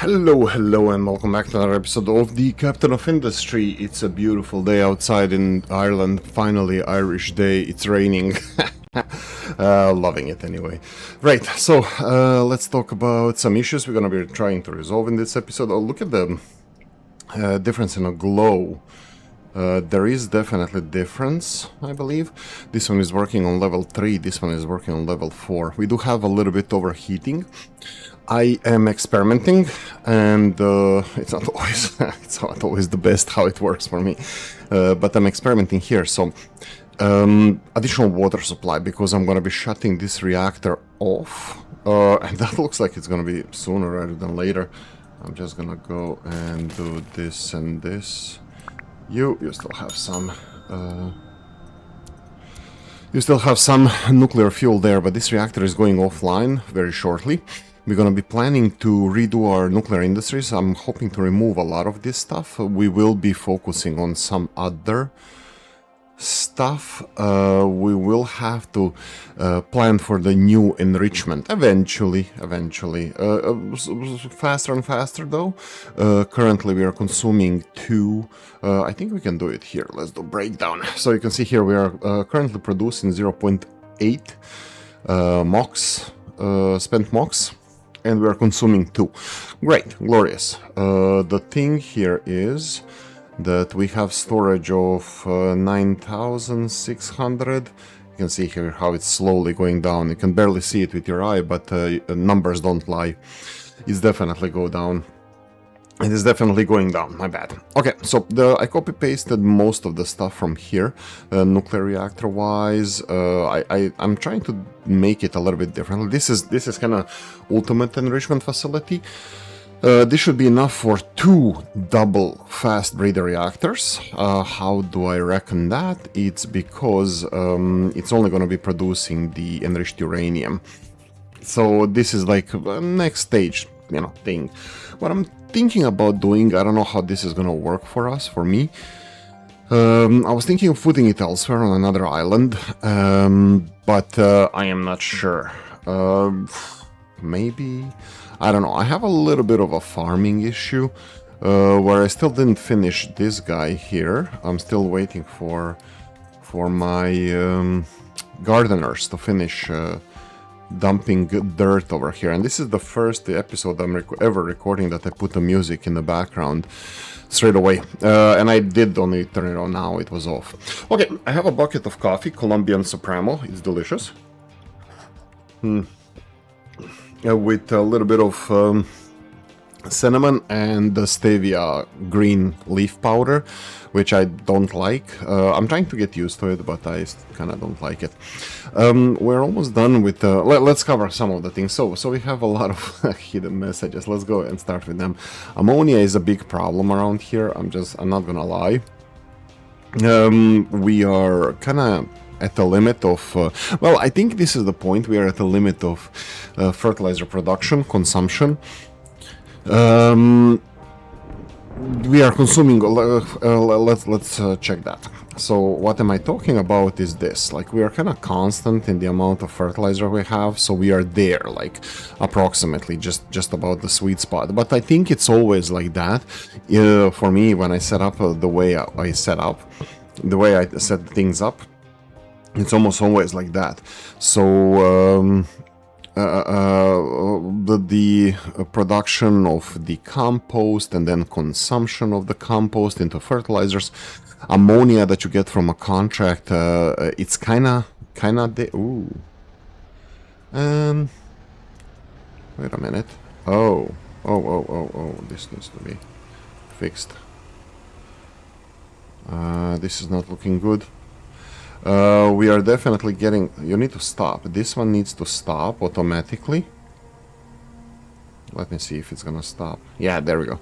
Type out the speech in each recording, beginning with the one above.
Hello, and welcome back to another episode of the Captain of Industry. It's a beautiful day outside in Ireland. Finally, Irish day. It's raining. Loving it anyway. Right, so let's talk about some issues we're going to be trying to resolve in this episode. Oh, look at the difference in a glow. There is definitely difference, I believe. This one is working on level 3, this one is working on level 4. We do have a little bit overheating. I am experimenting, and it's not always the best how it works for me, but I'm experimenting here. So additional water supply, because I'm going to be shutting this reactor off, and that looks like it's going to be sooner rather than later. I'm just going to go and do this and this. You still have some nuclear fuel there, but this reactor is going offline very shortly. We're going to be planning to redo our nuclear industries. I'm hoping to remove a lot of this stuff. We will be focusing on some other stuff. We will have to plan for the new enrichment eventually. Faster and faster though. Currently we are consuming 2. I think we can do it here. Let's do breakdown. So you can see here we are currently producing 0.8 MOX, spent MOX. And we are consuming 2. Great, glorious. The thing here is that we have storage of 9,600. You can see here how it's slowly going down. You can barely see it with your eye, but numbers don't lie. It's definitely go down. It is definitely going down, my bad. Okay, so I copy-pasted most of the stuff from here, nuclear reactor-wise. I'm trying to make it a little bit differently. This is kind of ultimate enrichment facility. This should be enough for 2 double fast breeder reactors. How do I reckon that? It's because it's only going to be producing the enriched uranium. So this is like the next stage, thing. What I'm thinking about doing, I don't know how this is gonna work for us, for me. I was thinking of putting it elsewhere on another island, but I am not sure. Maybe, I don't know. I have a little bit of a farming issue, where I still didn't finish this guy here. I'm still waiting for my gardeners to finish dumping dirt over here, and this is the first episode I'm ever recording that I put the music in the background straight away, and I did only turn it on now. It was off. Okay, I have a bucket of coffee, Colombian Supremo. It's delicious, with a little bit of cinnamon and the stevia green leaf powder, which I don't like. I'm trying to get used to it, but I kind of don't like it. We're almost done with let's cover some of the things. So we have a lot of hidden messages. Let's go and start with them. Ammonia is a big problem around here. I'm not gonna lie. We are kind of at the limit of well, I think this is the point. We are at the limit of fertilizer production, consumption. We are consuming, let's check that. So what am I talking about is this, like we are kind of constant in the amount of fertilizer we have, so we are there, like approximately just about the sweet spot. But I think it's always like that. For me, when I set up the way I set things up, it's almost always like that. So the production of the compost and then consumption of the compost into fertilizers, ammonia that you get from a contract, it's kind of ooh. Wait a minute. Oh, this needs to be fixed. This is not looking good. We are definitely getting... You need to stop. This one needs to stop automatically. Let me see if it's gonna stop. Yeah, there we go.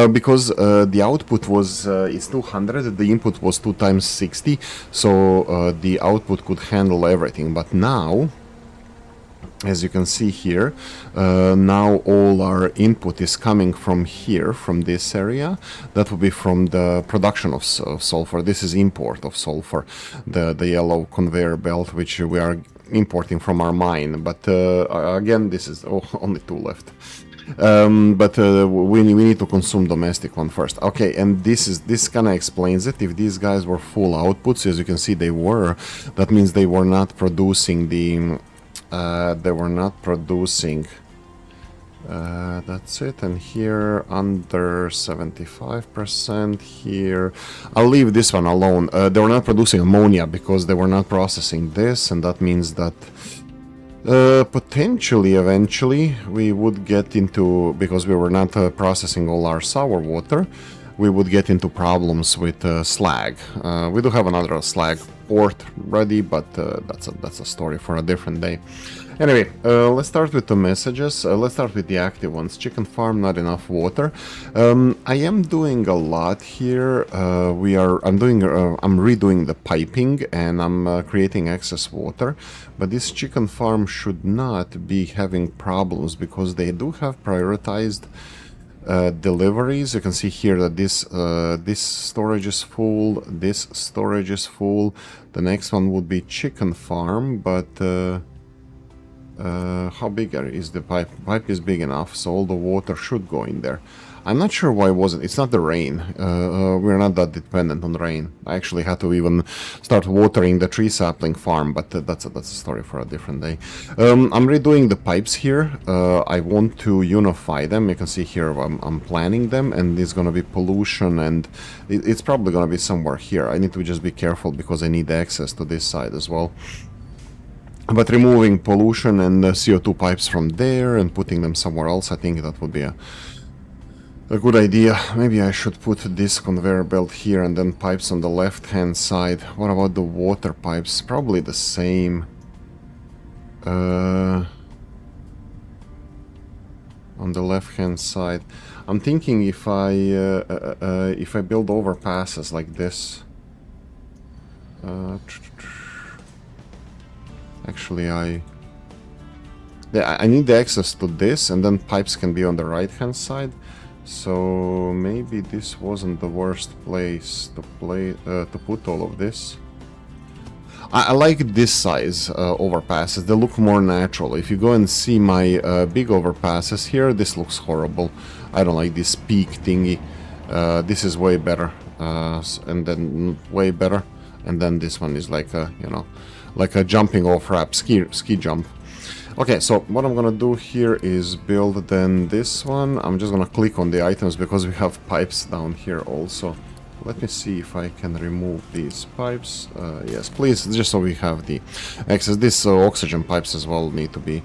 Because the output was... it's 200, the input was 2 times 60, so the output could handle everything. But now, as you can see here, now all our input is coming from here, from this area. That will be from the production of sulfur. This is import of sulfur, the yellow conveyor belt, which we are importing from our mine. But again, this is only 2 left. But we need to consume domestic one first. Okay, and this kind of explains it. If these guys were full outputs, as you can see, they were. That means they were not producing the. They were not producing. That's it. And here under 75% here. I'll leave this one alone. They were not producing ammonia because they were not processing this, and that means that potentially, eventually, we would get into, because we were not processing all our sour water, we would get into problems with slag. We do have another slag port ready, but that's a story for a different day. Anyway, let's start with the messages. Let's start with the active ones. Chicken farm, not enough water. I am doing a lot here. I'm redoing the piping, and I'm creating excess water. But this chicken farm should not be having problems because they do have prioritized deliveries. You can see here that this storage is full, this storage is full. The next one would be chicken farm, but how big is the pipe? The pipe is big enough, so all the water should go in there. I'm not sure why it wasn't. It's not the rain. We're not that dependent on rain. I actually had to even start watering the tree sapling farm, but that's a story for a different day. I'm redoing the pipes here. I want to unify them. You can see here I'm planning them, and there's going to be pollution, and it's probably going to be somewhere here. I need to just be careful because I need access to this side as well. But removing pollution and CO2 pipes from there and putting them somewhere else, I think that would be a good idea. Maybe I should put this conveyor belt here and then pipes on the left hand side. What about the water pipes? Probably the same. On the left hand side. I'm thinking if I build overpasses like this. Actually, I need the access to this, and then pipes can be on the right hand side. So maybe this wasn't the worst place to put all of this. I like this size overpasses. They look more natural. If you go and see my big overpasses here, this looks horrible. I don't like this peak thingy. This is way better, and then way better, and then this one is like a, you know, like a jumping off ramp, ski jump. Okay, so what I'm gonna do here is build then this one. I'm just gonna click on the items because we have pipes down here also. Let me see if I can remove these pipes. Yes, please, just so we have the access. These oxygen pipes as well need to be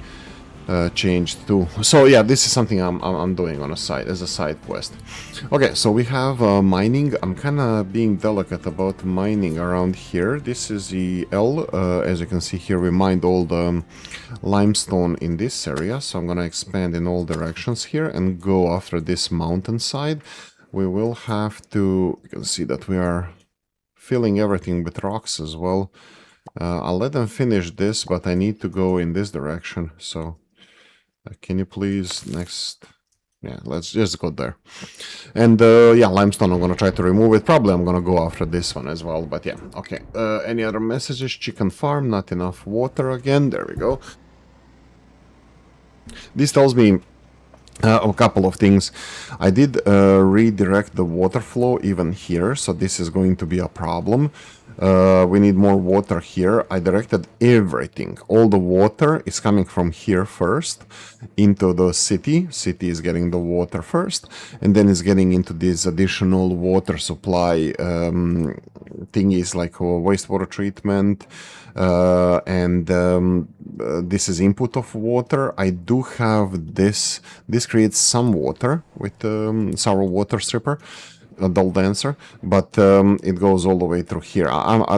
changed too. So yeah, this is something I'm doing on a side as a side quest. Okay, so we have mining. I'm kind of being delicate about mining around here. This is the L. As you can see here, we mined all the limestone in this area. So I'm gonna expand in all directions here and go after this mountainside. We will have to. You can see that we are filling everything with rocks as well. I'll let them finish this, but I need to go in this direction. So. Can you please next? Yeah, let's just go there. And yeah, limestone, I'm gonna try to remove it. Probably I'm gonna go after this one as well, but yeah, okay. Any other messages? Chicken farm, not enough water again. There we go. This tells me a couple of things. I did redirect the water flow even here, so this is going to be a problem. We need more water here. I directed everything. All the water is coming from here first into the city. City is getting the water first, and then is getting into these additional water supply thingies like wastewater treatment, and this is input of water. I do have this. This creates some water with sour water stripper. A dull dancer, but it goes all the way through here.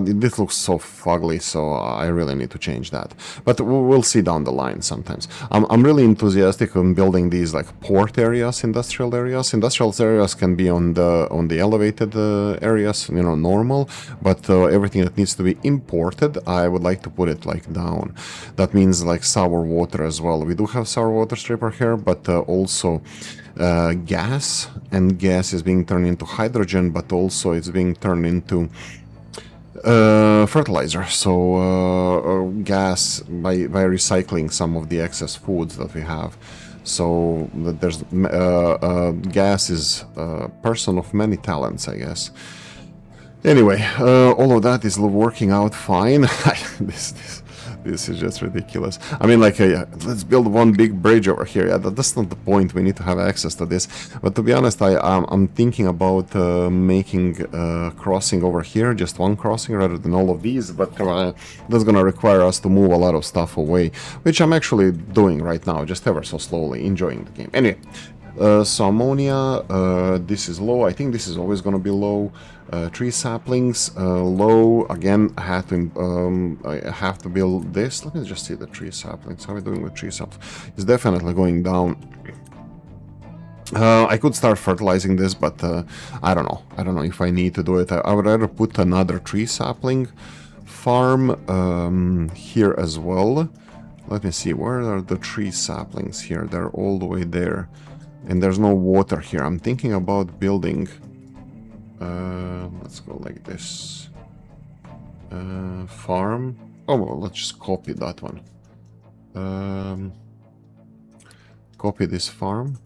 This looks so fugly, so I really need to change that. But we'll see down the line sometimes. I'm really enthusiastic on building these like port areas, industrial areas. Industrial areas can be on the elevated areas, you know, normal. But everything that needs to be imported, I would like to put it like down. That means like sour water as well. We do have sour water stripper here, but also gas, and gas is being turned into hydrogen, but also it's being turned into fertilizer. So gas by recycling some of the excess foods that we have. So there's gas is a person of many talents, I guess. Anyway, all of that is working out fine. This is just ridiculous. I mean, like, let's build one big bridge over here. Yeah, that's not the point. We need to have access to this. But to be honest, I'm thinking about making a crossing over here, just one crossing rather than all of these. But that's gonna require us to move a lot of stuff away, which I'm actually doing right now, just ever so slowly, enjoying the game. Anyway. So ammonia, this is low. I think this is always going to be low. Tree saplings, low. Again, I have to build this. Let me just see the tree saplings. How are we doing with tree saplings? It's definitely going down. I could start fertilizing this, but I don't know. I don't know if I need to do it. I would rather put another tree sapling farm here as well. Let me see. Where are the tree saplings here? They're all the way there. And there's no water here. I'm thinking about building... let's go like this. Farm. Oh, well, let's just copy that one. Copy this farm.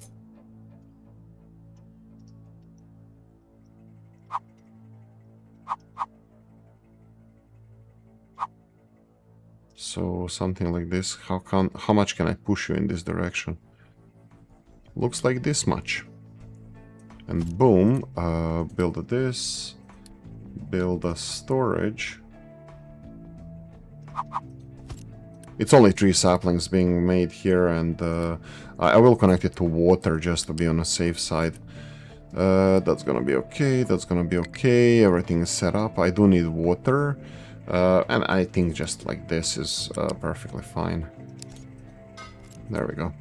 So something like this. How much can I push you in this direction? Looks like this much. And boom, build this, build a storage. It's only 3 saplings being made here, and I will connect it to water just to be on the safe side. That's gonna be okay, that's gonna be okay, everything is set up. I do need water, and I think just like this is perfectly fine. There we go.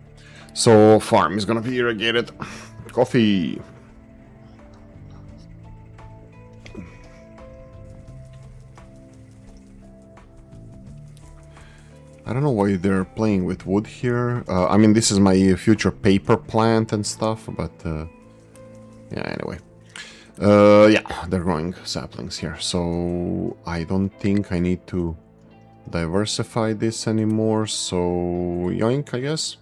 So, farm is gonna be irrigated. Coffee! I don't know why they're playing with wood here. I mean, this is my future paper plant and stuff, but... yeah, anyway. Yeah, they're growing saplings here, so I don't think I need to diversify this anymore, so yoink, I guess.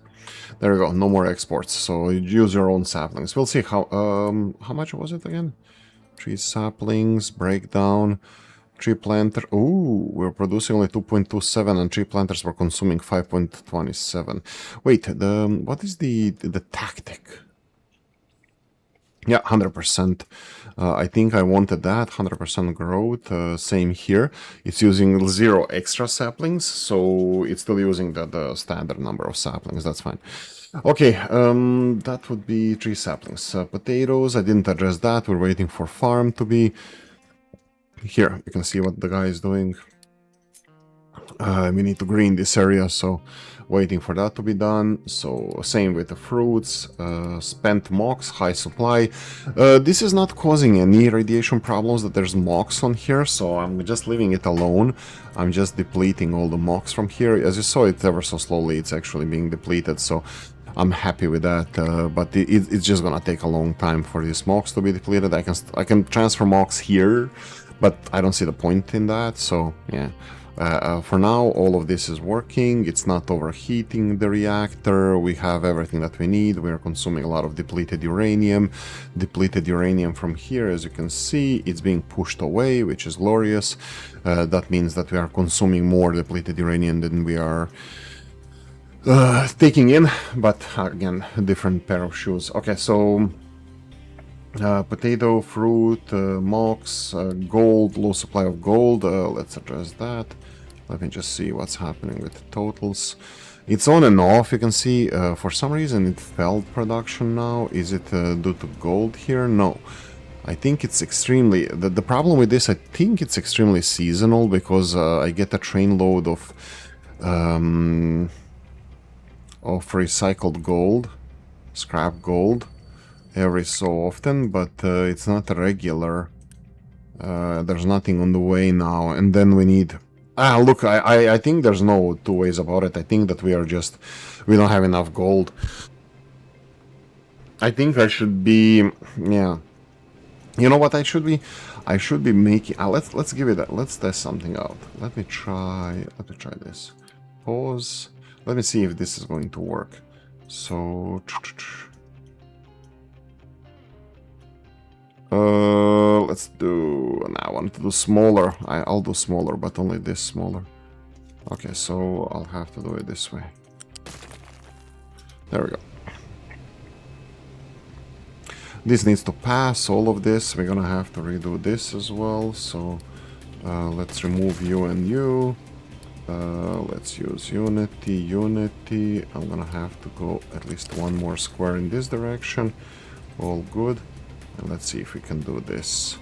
There we go, no more exports, so use your own saplings. We'll see how much was it again? 3 saplings, breakdown, tree planter. Ooh, we're producing only 2.27 and tree planters were consuming 5.27. Wait, what is the tactic? Yeah, 100%. I think I wanted that, 100% growth, same here. It's using 0 extra saplings, so it's still using the standard number of saplings, that's fine. Okay, that would be 3 saplings. Potatoes, I didn't address that, we're waiting for farm to be... Here, you can see what the guy is doing. We need to green this area, so waiting for that to be done. So same with the fruits, spent mocks, high supply. This is not causing any radiation problems that there's mocks on here, so I'm just leaving it alone. I'm just depleting all the mocks from here. As you saw, it ever so slowly, it's actually being depleted, so I'm happy with that, but it's just gonna take a long time for these mocks to be depleted. I can transfer mocks here, but I don't see the point in that, so yeah. For now, all of this is working. It's not overheating the reactor. We have everything that we need. We are consuming a lot of depleted uranium. Depleted uranium from here, as you can see, it's being pushed away, which is glorious. That means that we are consuming more depleted uranium than we are taking in, but again, a different pair of shoes. Okay, so potato, fruit, mocks, gold, low supply of gold. Let's address that. Let me just see what's happening with the totals. It's on and off, you can see. For some reason it failed production now. Is it due to gold here? No. I think it's extremely... The problem with this, I think it's extremely seasonal, because I get a train load of recycled gold, scrap gold, every so often, but it's not regular. There's nothing on the way now, and then we need... look, I think there's no two ways about it. I think that we don't have enough gold. I think I should be... yeah. You know what I should be? I should be making... let's give it... let's test something out. Let me try this. Pause. Let me see if this is going to work. So let's do. Now I want to do smaller. I'll do smaller, but only this smaller. Okay, so I'll have to do it this way. There we go. This needs to pass, all of this. We're gonna have to redo this as well. So let's remove you and you. Let's use Unity, Unity. I'm gonna have to go at least one more square in this direction. All good. And let's see if we can do this.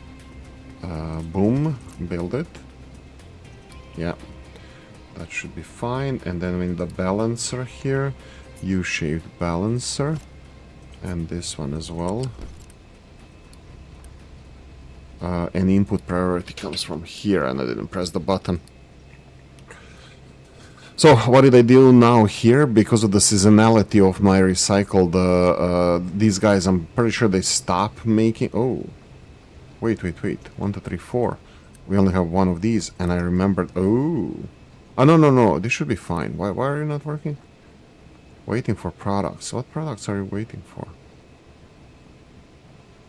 Boom, build it. Yeah, that should be fine. And then we need a balancer here. U-shaped balancer. And this one as well. And input priority comes from here, and I didn't press the button. So what did I do now here? Because of the seasonality of my recycled, these guys, I'm pretty sure they stop making... Oh, wait. 1, 2, 3, 4. We only have one of these, and I remembered... Oh, no, this should be fine. Why are you not working? Waiting for products. What products are you waiting for?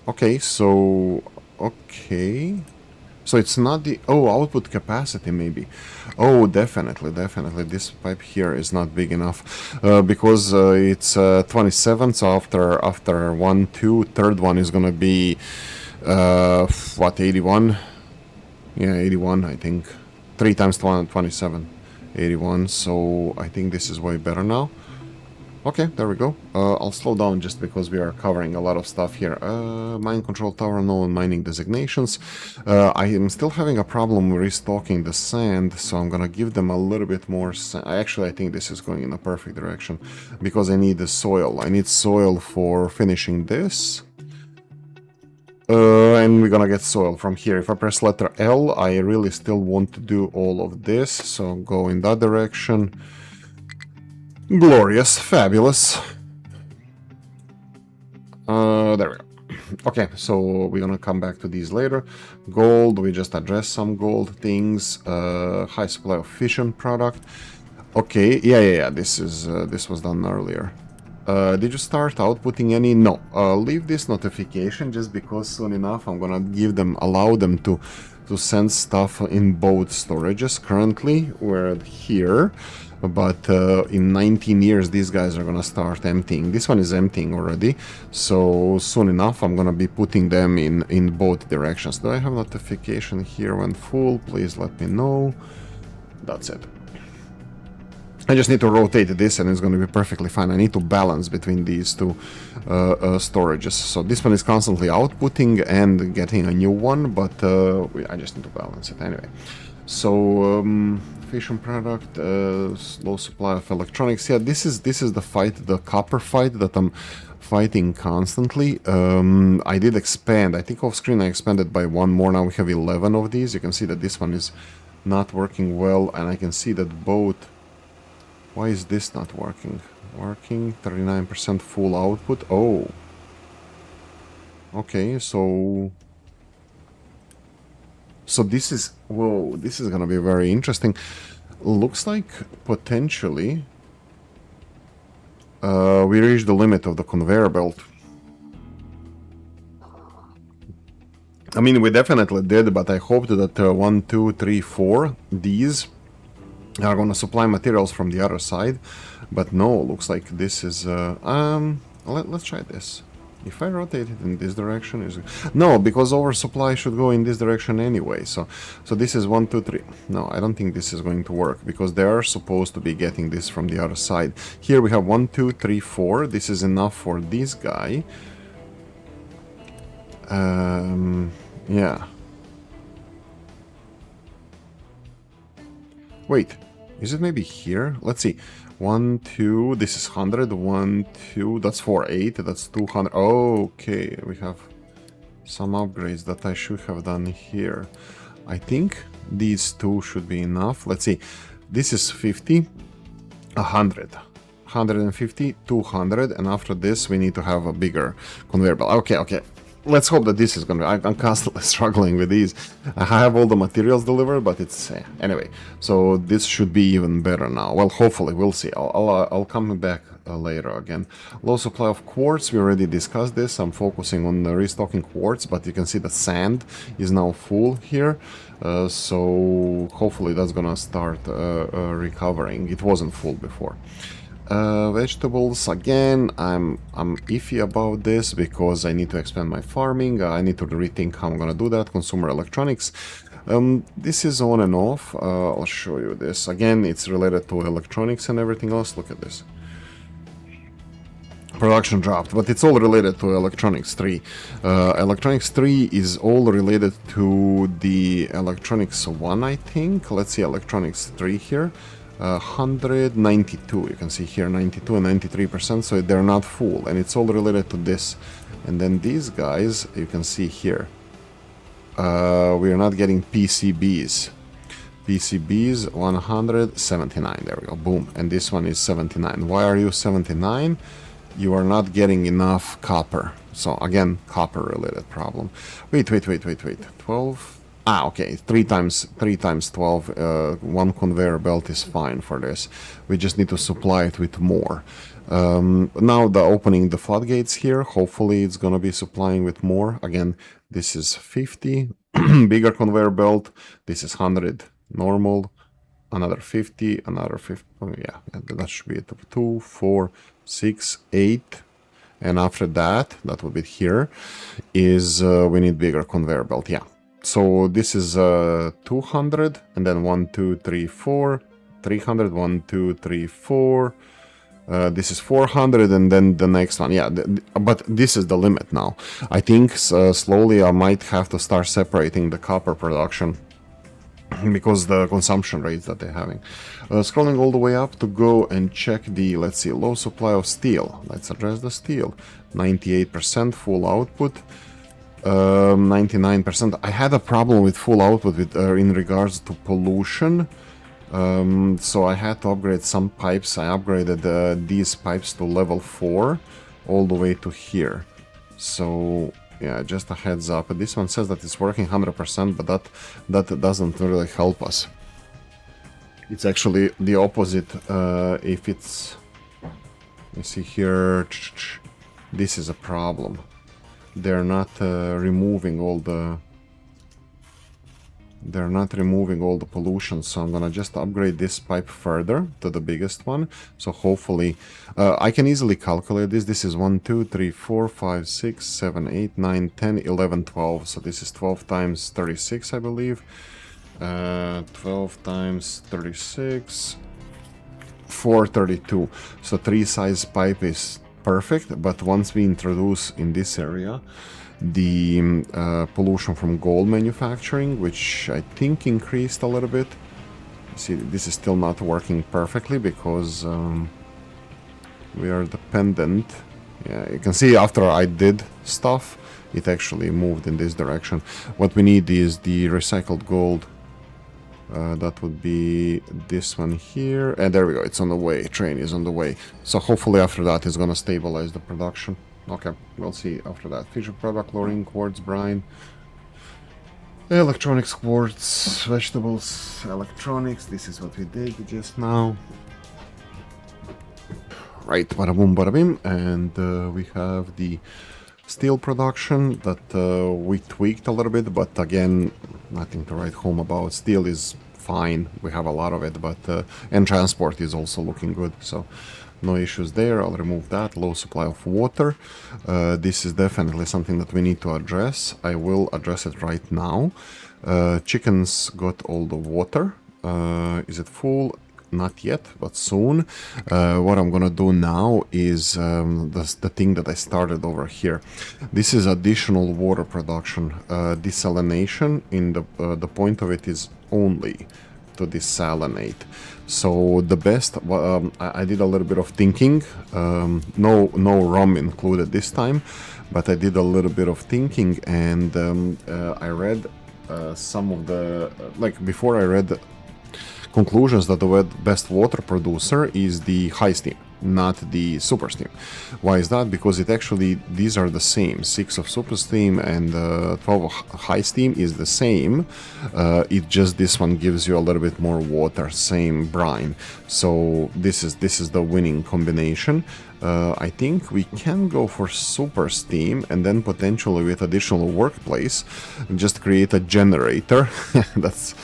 Okay, so... Okay... So it's not the... Oh, output capacity maybe. Oh, definitely. This pipe here is not big enough. Because it's 27, so after 1, 2, third one is gonna be... what, 81? Yeah, 81, I think. 3 times 27. 81, so I think this is way better now. Okay, there we go. I'll slow down just because we are covering a lot of stuff here. Mine control tower, no mining designations. I am still having a problem restocking the sand, so I'm gonna give them a little bit more sand. Actually, I think this is going in a perfect direction because I need the soil. I need soil for finishing this. And we're gonna get soil from here. If I press letter L, I really still want to do all of this, so go in that direction. Glorious, fabulous. There we go. Okay, so we're gonna come back to these later. Gold, we just addressed some gold things. High supply of fission product. Okay, yeah. This was done earlier. Did you start outputting any? No. Leave this notification just because soon enough I'm gonna allow them to send stuff in both storages. Currently we're here. But in 19 years these guys are gonna start emptying. This one is emptying already, so soon enough I'm gonna be putting them in both directions. Do I have notification here when full? Please let me know. That's it. I just need to rotate this and it's going to be perfectly fine. I need to balance between these two storages. So this one is constantly outputting and getting a new one, but I just need to balance it anyway. So fission product, low supply of electronics. Yeah, this is the fight, the copper fight that I'm fighting constantly. I did expand. I think off screen I expanded by one more. Now we have 11 of these. You can see that this one is not working well, and I can see that both... Why is this not working? Working, 39% full output. Oh. Okay, so this is... Whoa, this is gonna be very interesting. Looks like potentially we reached the limit of the conveyor belt. I mean, we definitely did, but I hoped that 1, 2, 3, 4, these are going to supply materials from the other side, but no, looks like this is let's try this. If I rotate it in this direction, is no, because oversupply should go in this direction anyway. So this is 1, 2, 3. No, I don't think this is going to work because they are supposed to be getting this from the other side. Here we have 1, 2, 3, 4. This is enough for this guy. Yeah. Wait, is it maybe here? Let's see. 1, 2, this is 100. 1, 2, that's 4, 8, that's 200. Okay, we have some upgrades that I should have done here. I think these two should be enough. Let's see. This is 50, 100. 150, 200, and after this we need to have a bigger conveyor belt. Okay. Let's hope that this is gonna... I'm constantly struggling with these. I have all the materials delivered, but it's... anyway, so this should be even better now. Well, hopefully, we'll see. I'll come back later again. Low supply of quartz, we already discussed this. I'm focusing on restocking quartz, but you can see the sand is now full here. So hopefully that's gonna start recovering. It wasn't full before. Vegetables, again, I'm iffy about this because I need to expand my farming. I need to rethink how I'm gonna do that. Consumer electronics, this is on and off. I'll show you this. Again, it's related to electronics and everything else. Look at this. Production dropped, but it's all related to electronics 3. Electronics 3 is all related to the electronics 1, I think. Let's see, electronics 3 here. 192, you can see here 92 and 93%, so they're not full, and it's all related to this. And then these guys, you can see here, we are not getting PCBs. PCBs 179, there we go, boom. And this one is 79. Why are you 79? You are not getting enough copper. So again, copper related problem. Wait, 12. Okay, 3 times 12, one conveyor belt is fine for this. We just need to supply it with more. Now the opening the floodgates here, hopefully it's gonna be supplying with more. Again, this is 50, bigger conveyor belt, this is 100 normal, another 50, another 50, oh, yeah, that should be it. 2, 4, 6, 8, and after that would be here, is we need bigger conveyor belt, yeah. So this is 200, and then 1, 2, 3, 4, 300, 1, 2, 3, 4. This is 400, and then the next one. Yeah, but this is the limit now. I think slowly I might have to start separating the copper production because the consumption rates that they're having. Scrolling all the way up to go and check the, let's see, low supply of steel. Let's address the steel. 98% full output. 99%. I had a problem with full output with, in regards to pollution, so I had to upgrade some pipes. I upgraded these pipes to level 4 all the way to here. So yeah, just a heads up. This one says that it's working 100%, but that doesn't really help us. It's actually the opposite. If it's, you see here, this is a problem. They're not removing all the pollution, so I'm gonna just upgrade this pipe further to the biggest one. So hopefully I can easily calculate this. This is 1, 2, 3, 4, 5, 6, 7, 8, 9, 10, 11, 12. So this is 12 times 36, I believe. 12 times 36, 432. So 3 size pipe is perfect, but once we introduce in this area the pollution from gold manufacturing, which I think increased a little bit. See, this is still not working perfectly because we are dependent. Yeah, you can see after I did stuff, it actually moved in this direction. What we need is the recycled gold. That would be this one here, and there we go, it's on the way, train is on the way. So hopefully after that it's gonna stabilize the production. Okay, we'll see after that. Featured product, chlorine, quartz, brine, electronics, quartz, vegetables, electronics. This is what we did just now. Right, bada boom, bada bim, and we have the steel production that we tweaked a little bit, but again, nothing to write home about. Steel is fine, we have a lot of it, but and transport is also looking good, so no issues there. I'll remove that. Low supply of water. This is definitely something that we need to address. I will address it right now. Chickens got all the water. Is it full? Not yet, but soon. What I'm gonna do now is the thing that I started over here. This is additional water production. Desalination, in the point of it is only to desalinate. So the best, I did a little bit of thinking, no rum included this time, but I did a little bit of thinking, and I read some of the, like before I read conclusions that the best water producer is the high steam, not the super steam. Why is that? Because it actually, these are the same. 6 of super steam and 12 of high steam is the same. It just, this one gives you a little bit more water, same brine. So this is the winning combination. I think we can go for super steam and then potentially with additional workplace just create a generator. This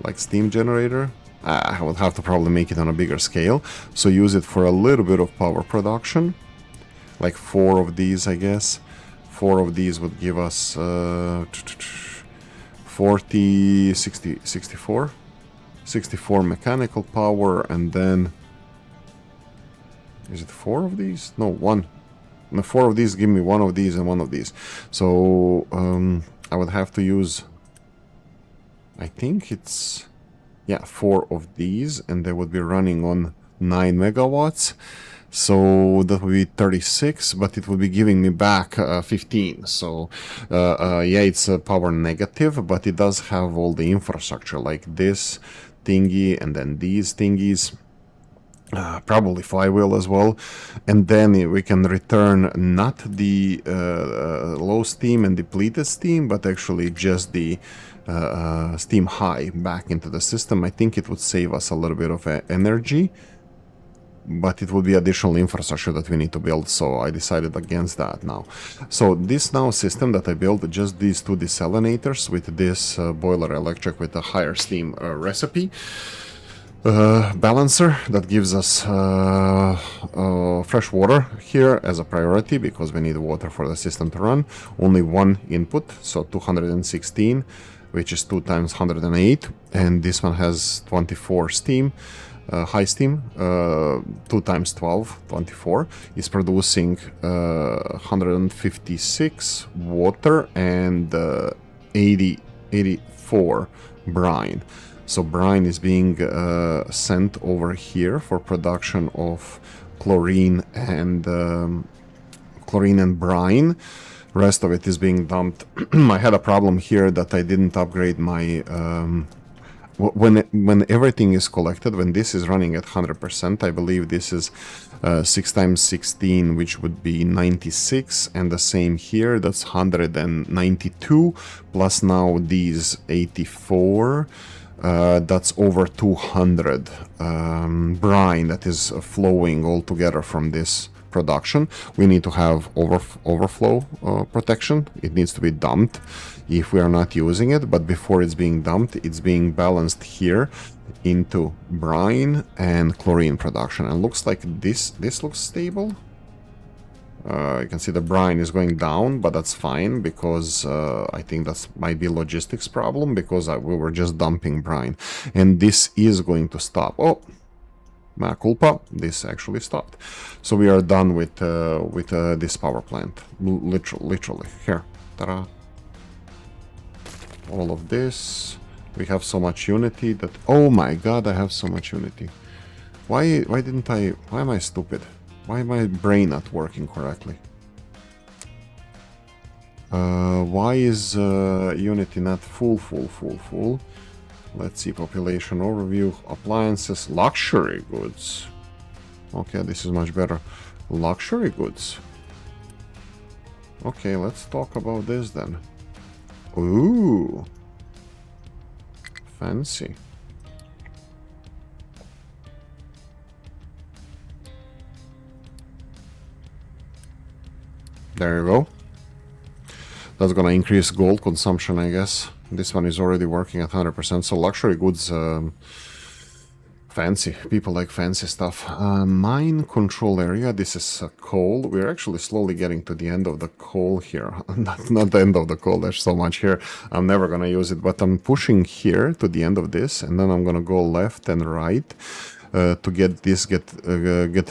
like steam generator. I would have to probably make it on a bigger scale, so use it for a little bit of power production, like 4 of these, I guess. 4 of these would give us 40, 60, 64 mechanical power, and then is it 4 of these? No, 1. No, 4 of these give me 1 of these and 1 of these. So I would have to use, I think it's, yeah, 4 of these, and they would be running on 9 megawatts. So that would be 36, but it would be giving me back 15. So yeah, it's a power negative, but it does have all the infrastructure like this thingy and then these thingies. Probably flywheel as well, and then we can return not the low steam and depleted steam, but actually just the steam high back into the system. I think it would save us a little bit of energy, but it would be additional infrastructure that we need to build, so I decided against that now. So this now system that I built, just these 2 desalinators with this boiler electric with a higher steam recipe. Balancer that gives us fresh water here as a priority because we need water for the system to run. Only 1 input, so 216, which is 2 times 108, and this one has 24 steam, high steam, 2 times 12, 24, is producing 156 water and 84 brine. So brine is being sent over here for production of chlorine and brine. Rest of it is being dumped. I had a problem here that I didn't upgrade my when everything is collected, when this is running at 100%, I believe this is 6 times 16, which would be 96, and the same here, that's 192, plus now these 84. That's over 200 brine that is flowing all together from this production. We need to have overflow protection. It needs to be dumped if we are not using it, but before it's being dumped, it's being balanced here into brine and chlorine production. And looks like this looks stable. You can see the brine is going down, but that's fine because I think that might be a logistics problem because we were just dumping brine. And this is going to stop. Oh, mea culpa, this actually stopped. So we are done with this power plant. Literally. Here. Ta-da. All of this. We have so much unity that... Oh my god, I have so much unity. Why am I stupid? Why is my brain not working correctly? Why is Unity not full? Let's see, population overview, appliances, luxury goods. Okay, this is much better. Luxury goods. Okay, let's talk about this then. Ooh. Fancy. There you go. That's gonna increase gold consumption, I guess. This one is already working at 100%. So luxury goods, fancy. People like fancy stuff. Mine control area. This is coal. We're actually slowly getting to the end of the coal here. not the end of the coal. There's so much here. I'm never gonna use it, but I'm pushing here to the end of this, and then I'm gonna go left and right. To get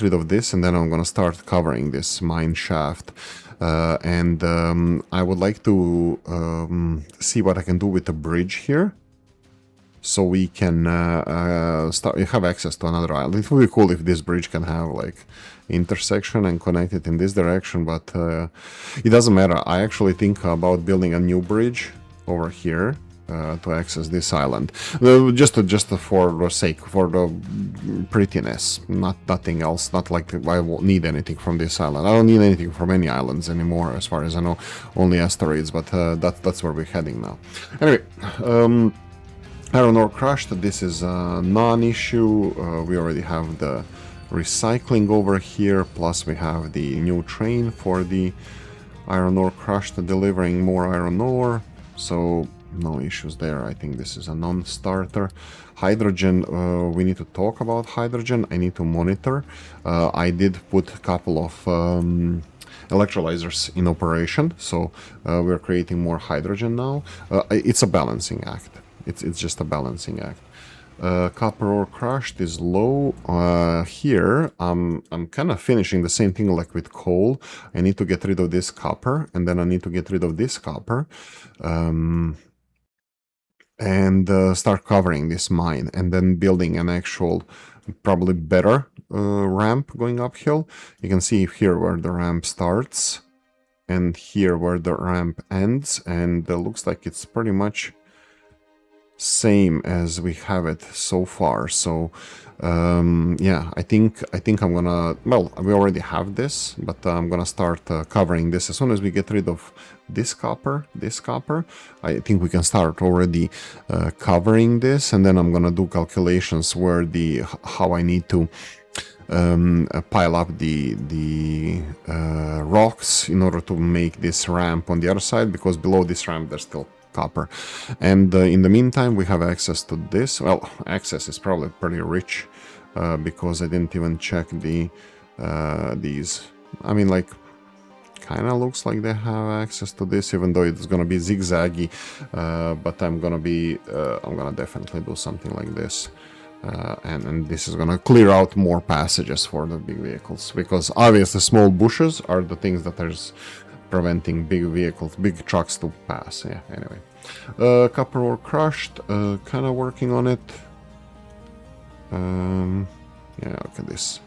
rid of this, and then I'm gonna start covering this mine shaft. I would like to see what I can do with the bridge here, so we can have access to another island. It would be cool if this bridge can have like intersection and connect it in this direction, but it doesn't matter. I actually think about building a new bridge over here to access this island. Just for the sake, for the prettiness, nothing else. Not like I won't need anything from this island. I don't need anything from any islands anymore, as far as I know. Only asteroids, but that's where we're heading now. Anyway, iron ore crushed. This is a non-issue. We already have the recycling over here. Plus, we have the new train for the iron ore crushed, delivering more iron ore. So no issues there. I think this is a non-starter. Hydrogen, we need to talk about hydrogen. I need to monitor. I did put a couple of electrolyzers in operation, so we're creating more hydrogen now. It's a balancing act. It's just a balancing act. Copper ore crushed is low. Here, I'm kind of finishing the same thing like with coal. I need to get rid of this copper, and then I need to get rid of this copper. And start covering this mine, and then building an actual, probably better ramp going uphill. You can see here where the ramp starts, and here where the ramp ends, and it looks like it's pretty much same as we have it so far. So yeah, I think I'm gonna, well, we already have this, but I'm gonna start covering this as soon as we get rid of this copper. I think we can start already covering this, and then I'm gonna do calculations where how I need to pile up the rocks in order to make this ramp on the other side, because below this ramp there's still copper. And in the meantime, we have access to this. Well, access is probably pretty rich, because I didn't even check these. I mean, like, kind of looks like they have access to this, even though it's gonna be zigzaggy. But I'm gonna definitely do something like this. And this is gonna clear out more passages for the big vehicles, because obviously small bushes are the things that are preventing big vehicles, big trucks to pass. Yeah, anyway. Copper ore crushed, kind of working on it. Yeah, look at this.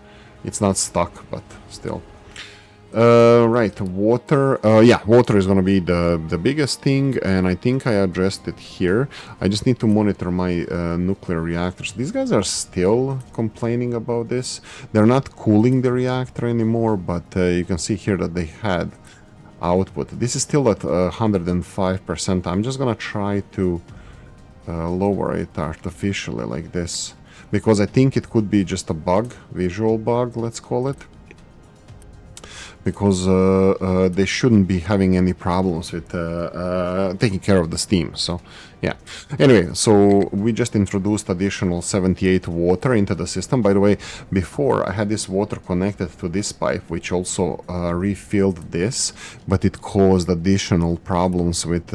It's not stuck, but still. Right, water. Yeah, water is gonna be the biggest thing, and I think I addressed it here. I just need to monitor my nuclear reactors. These guys are still complaining about this. They're not cooling the reactor anymore, but you can see here that they had output. This is still at 105%. I'm just gonna try to lower it artificially like this, because I think it could be just a bug, visual bug, let's call it. Because they shouldn't be having any problems with taking care of the steam. So yeah, anyway, so we just introduced additional 78 water into the system. By the way, before I had this water connected to this pipe, which also refilled this, but it caused additional problems with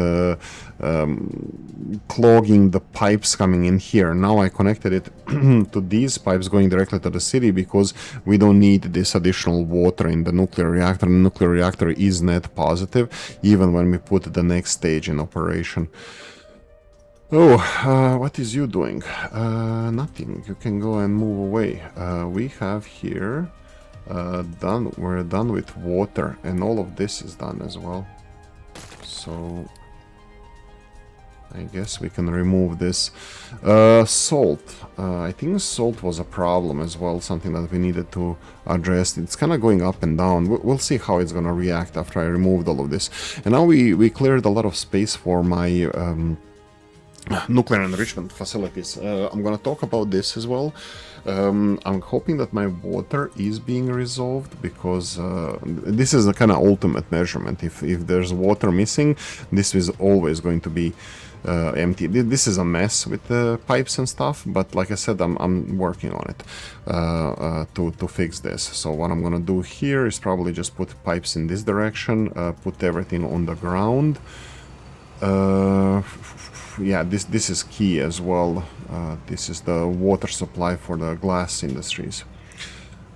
clogging the pipes coming in here. Now I connected it to these pipes going directly to the city, because we don't need this additional water in the nuclear reactor. The nuclear reactor is net positive even when we put the next stage in operation. Oh, what is you doing? Nothing. You can go and move away. We have here done. We're done with water, and all of this is done as well. So I guess we can remove this. Salt. I think salt was a problem as well, something that we needed to address. It's kind of going up and down. We'll see how it's going to react after I removed all of this. And now we cleared a lot of space for my nuclear enrichment facilities. I'm going to talk about this as well. I'm hoping that my water is being resolved, because this is a kind of ultimate measurement. If there's water missing, this is always going to be empty. This is a mess with the pipes and stuff, but like I said, I'm working on it to fix this. So what I'm gonna do here is probably just put pipes in this direction, put everything on the ground. Yeah, this is key as well. This is the water supply for the glass industries.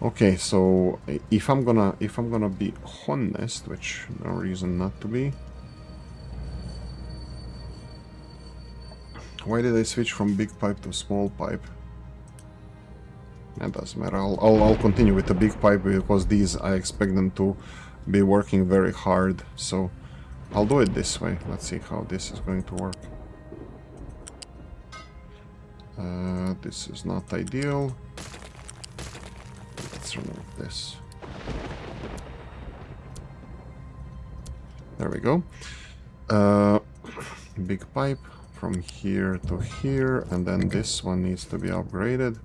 Okay, so if I'm gonna be honest, which no reason not to be. Why did I switch from big pipe to small pipe? That doesn't matter. I'll continue with the big pipe, because these I expect them to be working very hard. So I'll do it this way. Let's see how this is going to work. This is not ideal. Let's remove this. There we go. Big pipe from here to here, and then this one needs to be upgraded.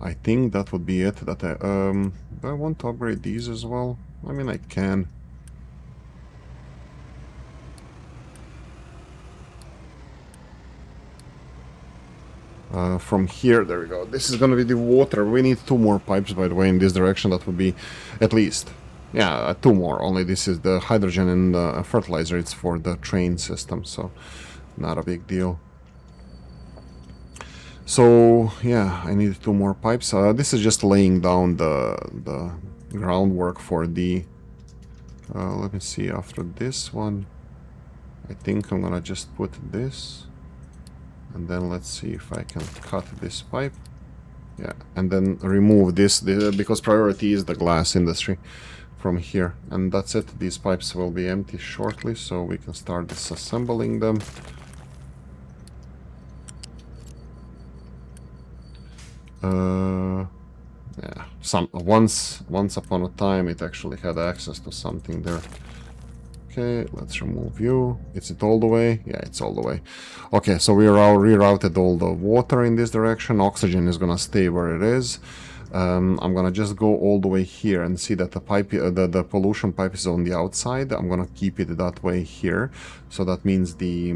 I think that would be it. That do I want to upgrade these as well? I mean, I can. From here, there we go. This is gonna be the water. We need 2 more pipes, by the way, in this direction. That would be at least, yeah, 2 more. Only this is the hydrogen and fertilizer. It's for the train system, so not a big deal. So yeah, I need 2 more pipes. This is just laying down the groundwork for the. Let me see. After this one, I think I'm gonna just put this. And then let's see if I can cut this pipe. Yeah, and then remove this because priority is the glass industry from here. And that's it. These pipes will be empty shortly, so we can start disassembling them. Yeah, once upon a time it actually had access to something there. Okay, let's remove you. Is it all the way? Yeah, it's all the way. Okay, so we rerouted all the water in this direction. Oxygen is gonna stay where it is. I'm gonna just go all the way here and see that the pipe, the pollution pipe is on the outside. I'm gonna keep it that way here. So that means the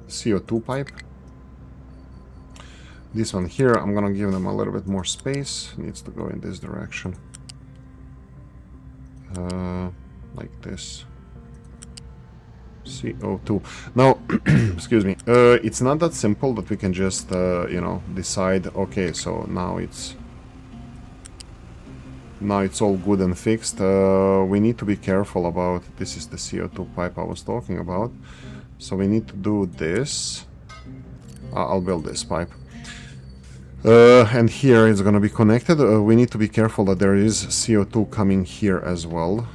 CO2 pipe. This one here, I'm gonna give them a little bit more space. Needs to go in this direction. Like this. CO2. Now, excuse me. It's not that simple that we can just, you know, decide. Okay, so now it's all good and fixed. We need to be careful about. This is the CO2 pipe I was talking about. So we need to do this. I'll build this pipe. And here it's going to be connected. We need to be careful that there is CO2 coming here as well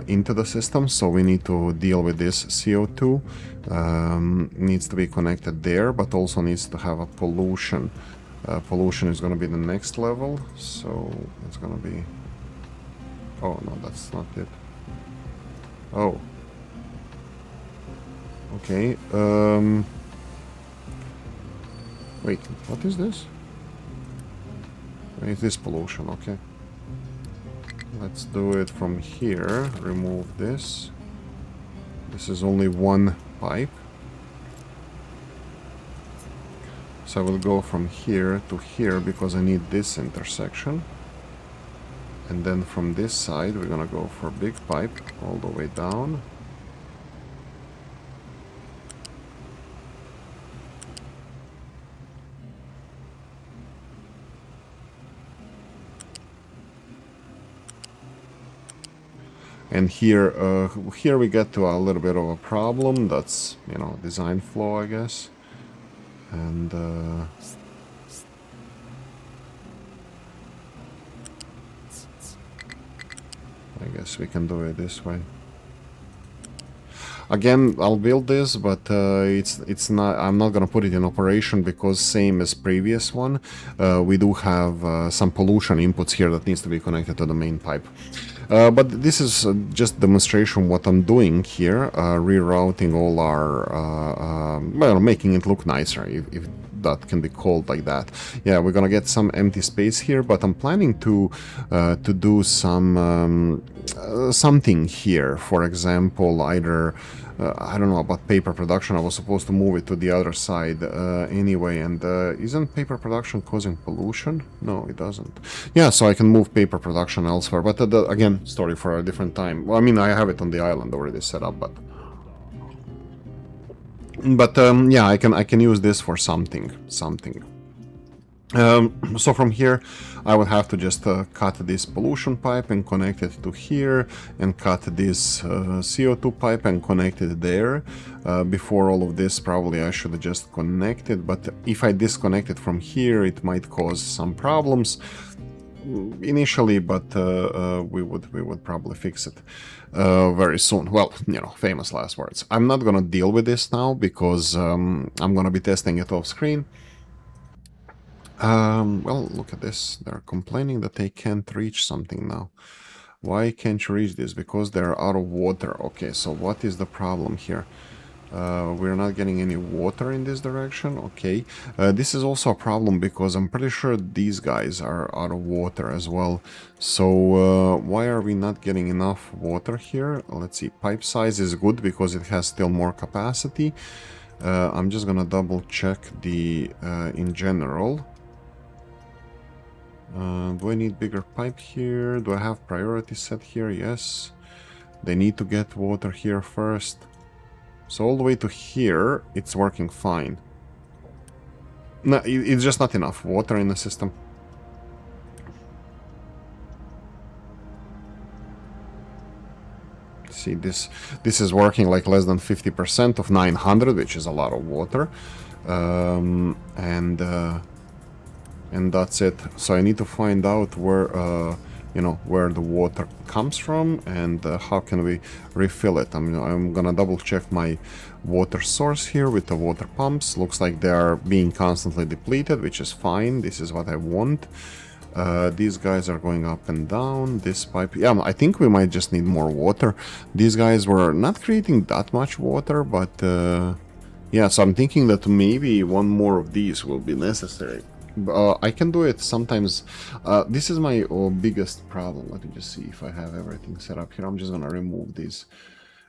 into the system. So we need to deal with this CO2. Needs to be connected there, but also needs to have a pollution. Pollution is going to be the next level. So it's going to be... Oh, no, that's not it. Oh. Okay. Wait, what is this? Is this pollution? Okay. Let's do it from here. Remove this. This is only one pipe. So I will go from here to here because I need this intersection. And then from this side we're gonna go for a big pipe all the way down. And here, here we get to a little bit of a problem. That's, you know, design flaw, I guess. And I guess we can do it this way. Again, I'll build this, but it's not. I'm not gonna put it in operation because same as previous one, we do have some pollution inputs here that needs to be connected to the main pipe. But this is just demonstration what I'm doing here, rerouting all our, well, making it look nicer, if that can be called like that. Yeah, we're gonna get some empty space here, but I'm planning to do some something here. For example, either I don't know about paper production. I was supposed to move it to the other side anyway, and isn't paper production causing pollution? No, it doesn't. Yeah, so I can move paper production elsewhere, but again, story for a different time. Well, I mean, I have it on the island already set up, but yeah, I can use this for something. So from here I would have to just cut this pollution pipe and connect it to here, and cut this CO2 pipe and connect it there. Before all of this, probably I should just connect it, but if I disconnect it from here it might cause some problems initially, but we would probably fix it very soon. Well, you know, famous last words. I'm not gonna deal with this now because I'm gonna be testing it off screen. Well, look at this. They're complaining that they can't reach something now. Why can't you reach this? Because they're out of water. Okay, so what is the problem here? We're not getting any water in this direction. Okay, this is also a problem because I'm pretty sure these guys are out of water as well. So why are we not getting enough water here? Let's see, pipe size is good because it has still more capacity. I'm just gonna double check the in general. Do I need bigger pipe here? Do I have priority set here? Yes. They need to get water here first. So all the way to here, it's working fine. No, it's just not enough water in the system. See, this is working like less than 50% of 900, which is a lot of water. And that's it. So I need to find out where where the water comes from and how can we refill it. I'm gonna double check my water source here with the water pumps. Looks like they are being constantly depleted, which is fine. This is what I want. These guys are going up and down. This pipe, yeah, I think we might just need more water. These guys were not creating that much water, but yeah, so I'm thinking that maybe one more of these will be necessary. I can do it sometimes. This is my biggest problem. Let me just see if I have everything set up here. I'm just gonna remove these.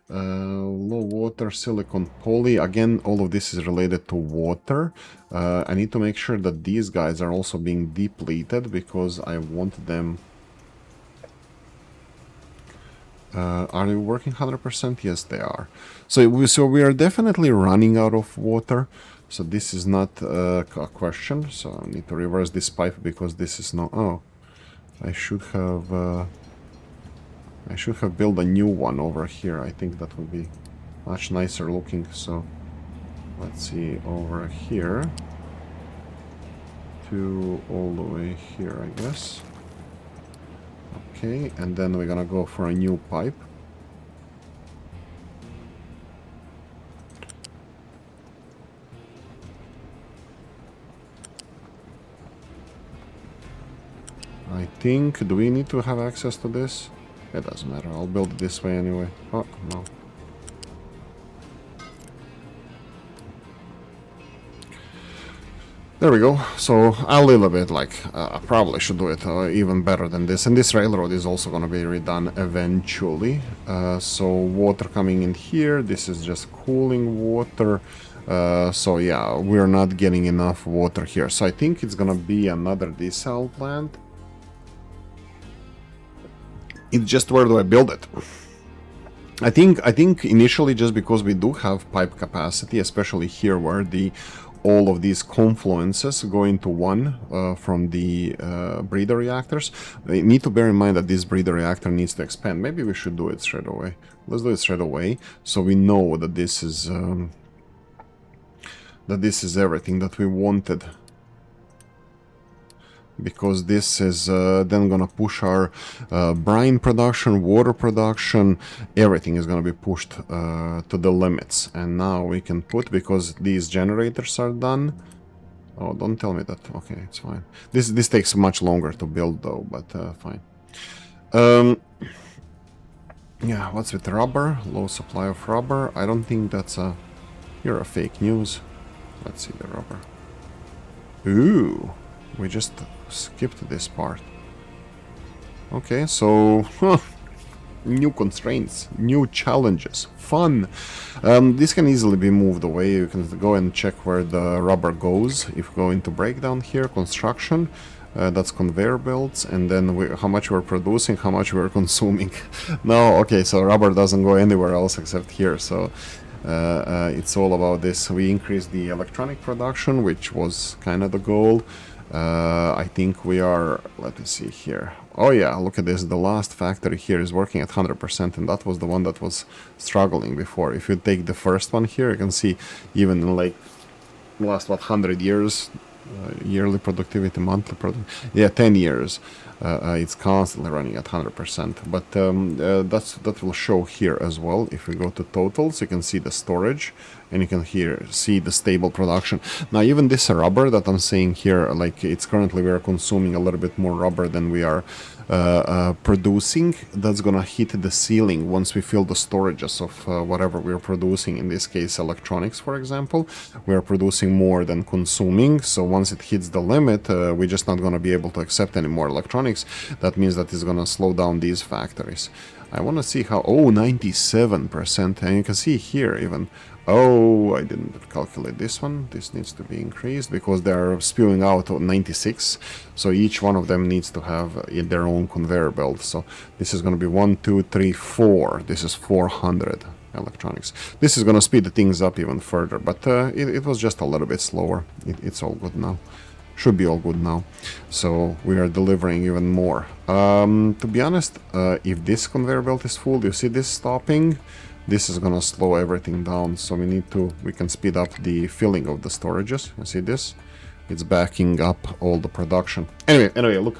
Low water, silicon poly. Again, all of this is related to water. I need to make sure that these guys are also being depleted because I want them... are they working 100%? Yes, they are. So we are definitely running out of water. So this is not a question. So I need to reverse this pipe because this is no... Oh, I should have built a new one over here. I think that would be much nicer looking. So let's see, over here to all the way here, I guess. Okay, and then we're gonna go for a new pipe. I think, do we need to have access to this? It doesn't matter, I'll build it this way anyway. Oh, no. There we go. So a little bit like, I probably should do it even better than this. And this railroad is also going to be redone eventually. So water coming in here, this is just cooling water. So yeah, we're not getting enough water here. So I think it's going to be another desal plant. It's just, where do I build it? I think initially, just because we do have pipe capacity, especially here where all of these confluences go into one from the breeder reactors. We need to bear in mind that this breeder reactor needs to expand. Maybe we should do it straight away. Let's do it straight away, so we know that this is everything that we wanted. Because this is then gonna push our brine production, water production, everything is gonna be pushed to the limits. And now we can put, because these generators are done. Oh, don't tell me that. Okay, it's fine. This takes much longer to build though, but fine. Yeah, what's with rubber? Low supply of rubber. I don't think that's a... You're a fake news. Let's see the rubber. Ooh, we just skipped this part. Okay, so new constraints, new challenges, fun. This can easily be moved away. You can go and check where the rubber goes. If you go into breakdown here, construction, that's conveyor belts, and then how much we're producing, how much we're consuming. No, okay, so rubber doesn't go anywhere else except here. So it's all about this. We increased the electronic production, which was kind of the goal. I think we are, let me see here. Oh yeah, look at this, the last factory here is working at 100%, and that was the one that was struggling before. If you take the first one here, you can see even in like last, 100 years, yearly productivity, monthly productivity, yeah, 10 years. It's constantly running at 100%, but that will show here as well. If we go to totals, you can see the storage, and you can see the stable production. Now, even this rubber that I'm saying here, like it's currently we are consuming a little bit more rubber than we are producing. That's gonna hit the ceiling once we fill the storages of whatever we're producing. In this case, electronics, for example, we are producing more than consuming. So once it hits the limit, we're just not gonna be able to accept any more electronics. That means that it's gonna slow down these factories. I want to see how... Oh, 97%. And you can see here even... Oh, I didn't calculate this one. This needs to be increased because they're spewing out 96. So each one of them needs to have their own conveyor belt. So this is going to be 1, 2, 3, 4. This is 400 electronics. This is going to speed the things up even further. But it was just a little bit slower. It's all good now. Should be all good now. So we are delivering even more. To be honest, if this conveyor belt is full, you see this stopping? This is gonna slow everything down, so we can speed up the filling of the storages. You see this? It's backing up all the production. Anyway, look,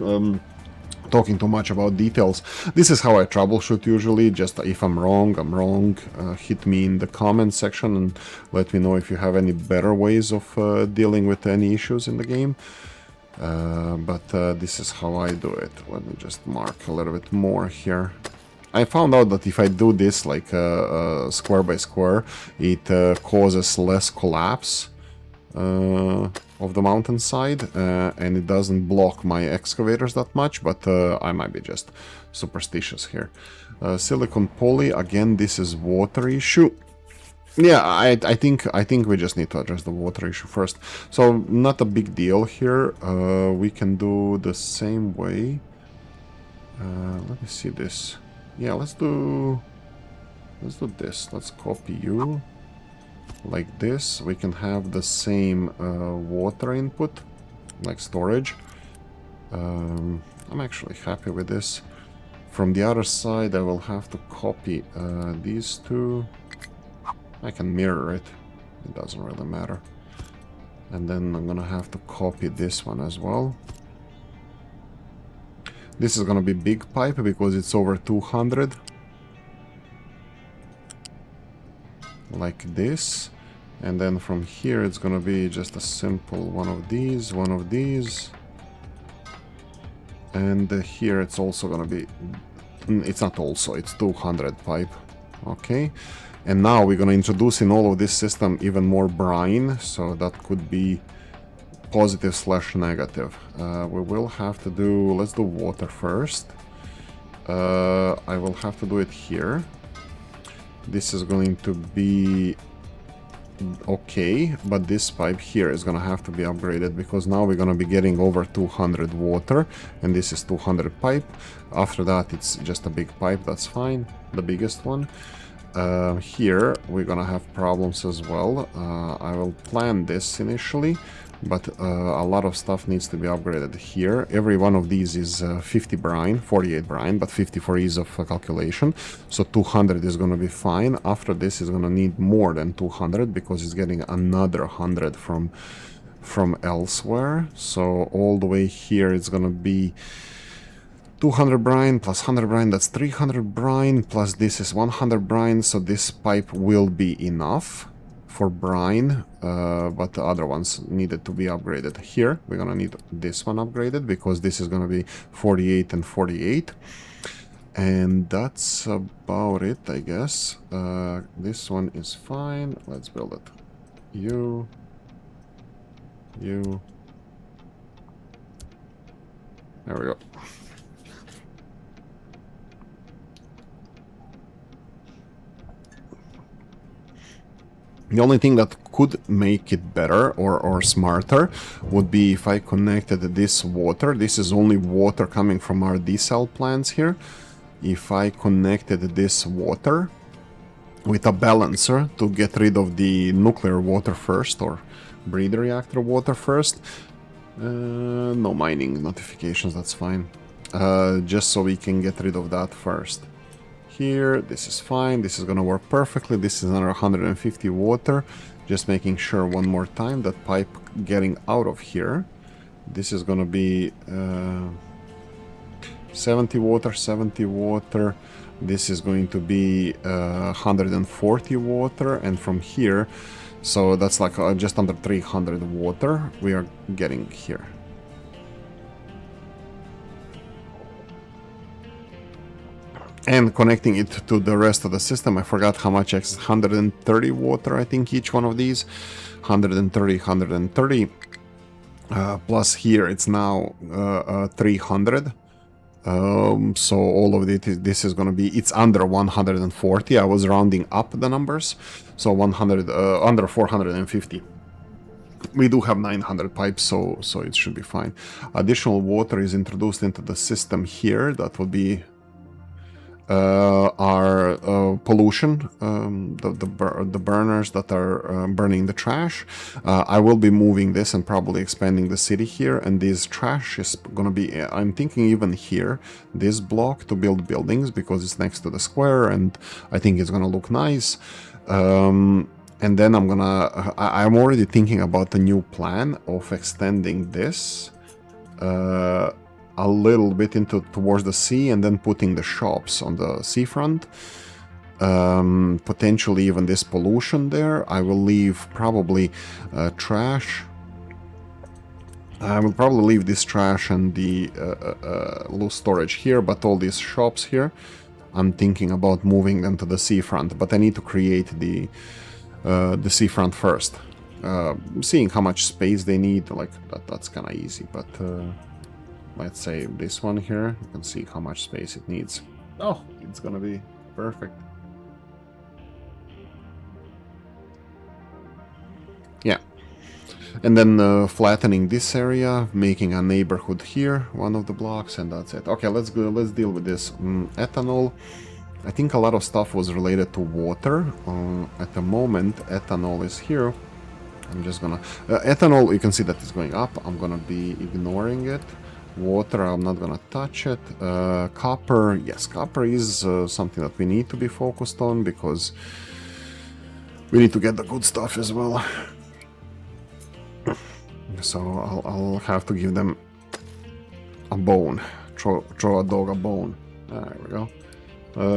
talking too much about details. This is how I troubleshoot usually. Just if I'm wrong. Hit me in the comment section and let me know if you have any better ways of dealing with any issues in the game. But this is how I do it. Let me just mark a little bit more here. I found out that if I do this like square by square, it causes less collapse of the mountainside, and it doesn't block my excavators that much, but I might be just superstitious here. Silicon poly, again, this is water issue. Yeah, I think we just need to address the water issue first. So not a big deal here. We can do the same way. Let me see this. Yeah, let's do this. Let's copy you like this. We can have the same water input, like storage. I'm actually happy with this. From the other side, I will have to copy these two. I can mirror it. It doesn't really matter. And then I'm gonna have to copy this one as well. This is gonna be big pipe because it's over 200. Like this. And then from here it's gonna be just a simple one of these. And here it's also gonna be... It's not also, it's 200 pipe. Okay. And now we're gonna introduce in all of this system even more brine. So that could be positive/negative. We will have to do... Let's do water first. I will have to do it here. This is going to be okay, but this pipe here is gonna have to be upgraded because now we're gonna be getting over 200 water, and this is 200 pipe. After that, it's just a big pipe. That's fine, the biggest one. Here we're gonna have problems as well. I will plan this initially, but a lot of stuff needs to be upgraded here. Every one of these is 50 brine, 48 brine, but 50 for ease of calculation. So 200 is going to be fine. After this is going to need more than 200 because it's getting another 100 from elsewhere. So all the way here it's going to be 200 brine plus 100 brine, that's 300 brine, plus this is 100 brine, so this pipe will be enough for brine, but the other ones needed to be upgraded. Here we're gonna need this one upgraded because this is gonna be 48 and 48, and that's about it, I guess. This one is fine. Let's build it. You. There we go. The only thing that could make it better or smarter would be if I connected this water. This is only water coming from our desal plants here. If I connected this water with a balancer to get rid of the nuclear water first, or breeder reactor water first. No mining notifications, that's fine. Just so we can get rid of that first. Here, this is fine, this is gonna work perfectly. This is another 150 water. Just making sure one more time that pipe getting out of here. This is gonna be 70 water, 70 water. This is going to be 140 water, and from here, so that's like just under 300 water we are getting here. And connecting it to the rest of the system, I forgot how much, 130 water, I think, each one of these. 130, 130. Plus here it's now 300. So all of it, this is going to be, it's under 140. I was rounding up the numbers. So 100, under 450. We do have 900 pipes, so it should be fine. Additional water is introduced into the system here. That would be our pollution, the burners that are burning the trash. I will be moving this and probably expanding the city here, and this trash is gonna be, I'm thinking even here, this block to build buildings because it's next to the square and I think it's gonna look nice. And then I'm already thinking about a new plan of extending this a little bit towards the sea and then putting the shops on the seafront. Potentially even this pollution there. I will leave probably trash. I will probably leave this trash and the loose storage here, but all these shops here, I'm thinking about moving them to the seafront, but I need to create the seafront first. Seeing how much space they need, like that's kind of easy, but let's say this one here, you can see how much space it needs. Oh, it's gonna be perfect. Yeah. And then flattening this area, making a neighborhood here, one of the blocks, and that's it. Okay, let's go. Let's deal with this. Ethanol. I think a lot of stuff was related to water. At the moment, ethanol is here. I'm just gonna... ethanol, you can see that it's going up. I'm gonna be ignoring it. Water, I'm not gonna touch it. Copper, yes, copper is something that we need to be focused on because we need to get the good stuff as well. So I'll have to give them a bone. Throw a dog a bone. There we go.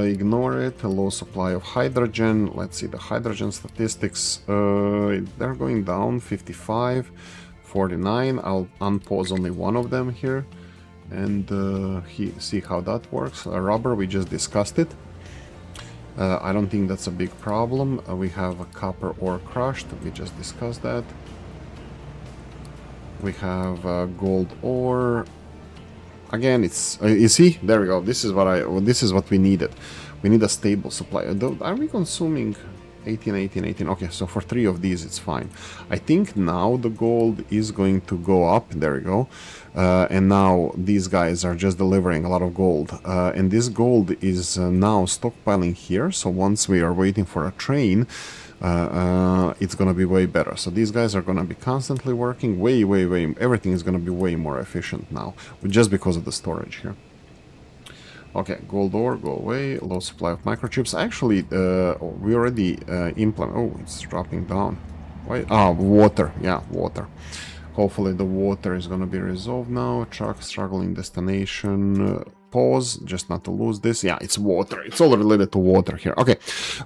Ignore it. A low supply of hydrogen. Let's see the hydrogen statistics. They're going down. 55. 49. I'll unpause only one of them here and see how that works. Rubber, we just discussed it. I don't think that's a big problem. We have a copper ore crushed. We just discussed that. We have gold ore. Again, it's you see, there we go. This is what we needed. We need a stable supply. Are we consuming 18, 18, 18. Okay, so for 3 of these it's fine. I think now the gold is going to go up. There we go. And now these guys are just delivering a lot of gold. And this gold is now stockpiling here. So once we are waiting for a train, it's gonna be way better. So these guys are gonna be constantly working way. Everything is gonna be way more efficient now, just because of the storage here. Okay, gold ore, go away. Low supply of microchips. Actually, we already implement. Oh, it's dropping down. Why? Ah, water. Yeah, water. Hopefully the water is gonna be resolved now. Truck struggling destination. Pause, just not to lose this. Yeah, it's water. It's all related to water here. Okay,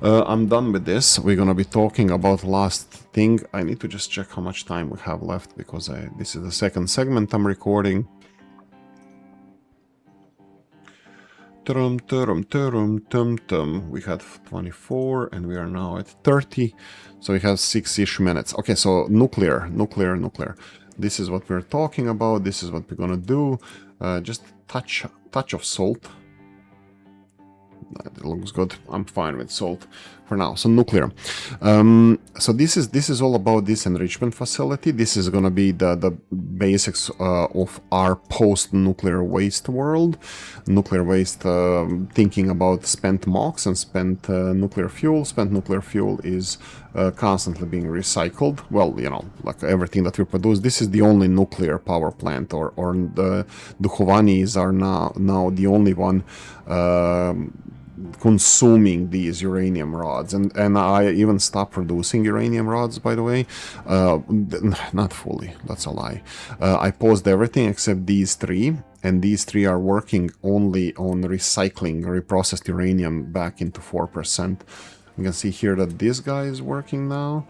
I'm done with this. We're gonna be talking about last thing. I need to just check how much time we have left because this is the second segment I'm recording. We had 24 and we are now at 30, so we have 6-ish minutes. Okay, so nuclear. This is what we're talking about. This is what we're gonna do. Just touch of salt. That looks good. I'm fine with salt for now. So nuclear. So this is all about this enrichment facility. This is gonna be the basics of our post-nuclear waste world. Nuclear waste, thinking about spent MOX and spent nuclear fuel. Spent nuclear fuel is constantly being recycled. Well, you know, like everything that we produce. This is the only nuclear power plant, or the Dukhovanis are now the only one consuming these uranium rods, and I even stopped producing uranium rods, by the way. Not fully, that's a lie. I paused everything except these 3, and these 3 are working only on recycling reprocessed uranium back into 4%. You can see here that this guy is working now.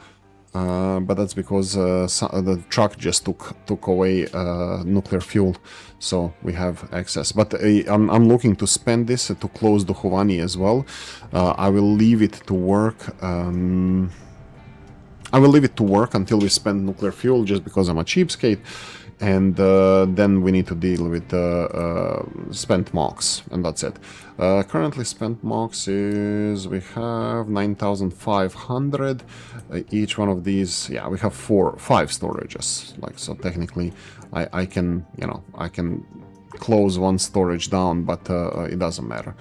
But that's because the truck just took away nuclear fuel, so we have excess. But I'm looking to spend this to close the Hovani as well. I will leave it to work. I will leave it to work until we spend nuclear fuel, just because I'm a cheapskate. And then we need to deal with spent MOX, and that's it. Currently spent MOX is, we have 9,500. Each one of these, yeah, we have 5 storages. Like, so technically I can, you know, I can close one storage down, but it doesn't matter.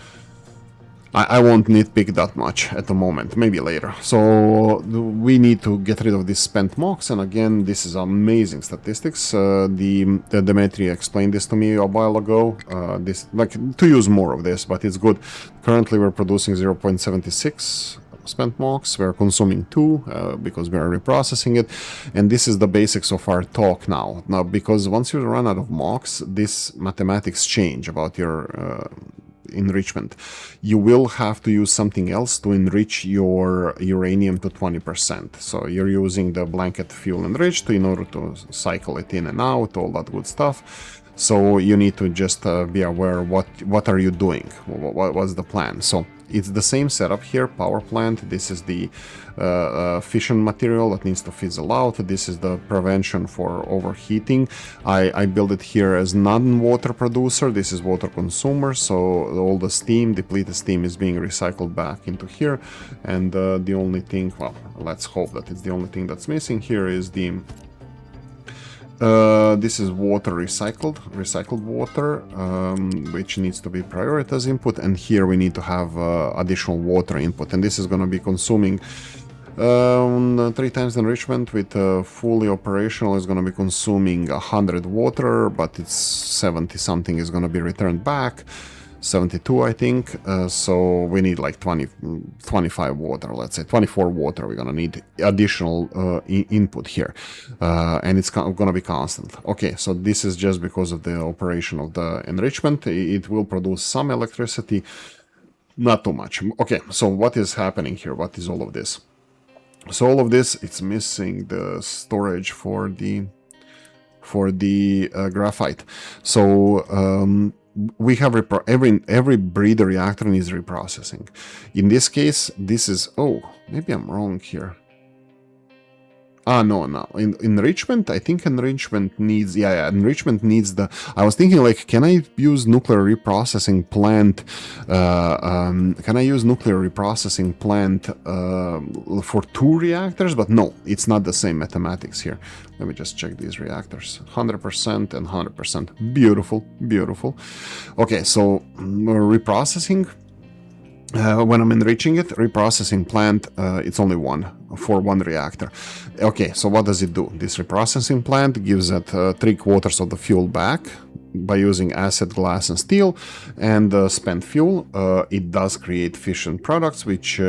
I won't nitpick that much at the moment, maybe later. So we need to get rid of this spent MOX, and again, this is amazing statistics. Dmitry explained this to me a while ago. This, like, to use more of this, but it's good. Currently we're producing 0.76 spent MOX, we're consuming 2 because we are reprocessing it, and this is the basics of our talk now. Now, because once you run out of MOX, this mathematics change about your enrichment. You will have to use something else to enrich your uranium to 20%. So you're using the blanket fuel enriched in order to cycle it in and out, all that good stuff. So you need to just be aware what are you doing, what's the plan. So it's the same setup here, power plant. This is the fission material that needs to fizzle out. This is the prevention for overheating. I build it here as non-water producer. This is water consumer, so all the steam, depleted steam, is being recycled back into here. And the only thing, well, let's hope that it's the only thing that's missing here is the this is water recycled water, which needs to be prioritized input, and here we need to have additional water input, and this is going to be consuming 3 times the enrichment. With fully operational is going to be consuming 100 water, but it's 70 something is going to be returned back. 72, I think, so we need like 25 water, let's say 24 water. We're gonna need additional input here, and it's gonna be constant. Okay, so this is just because of the operation of the enrichment. It will produce some electricity, not too much. Okay, so what is happening here? What is all of this? So all of this, it's missing the storage for the graphite. So we have every breeder reactor needs reprocessing. In this case, this is, oh, maybe I'm wrong here. No. In enrichment, I think enrichment needs, enrichment needs the, I was thinking, like, can I use nuclear reprocessing plant, for 2 reactors? But no, it's not the same mathematics here. Let me just check these reactors. 100% and 100%. Beautiful, beautiful. Okay, so reprocessing. When I'm enriching it, reprocessing plant, it's only 1 for 1 reactor. Okay, so what does it do? This reprocessing plant gives it 3/4 of the fuel back by using acid, glass, and steel, and spent fuel. It does create fission products, which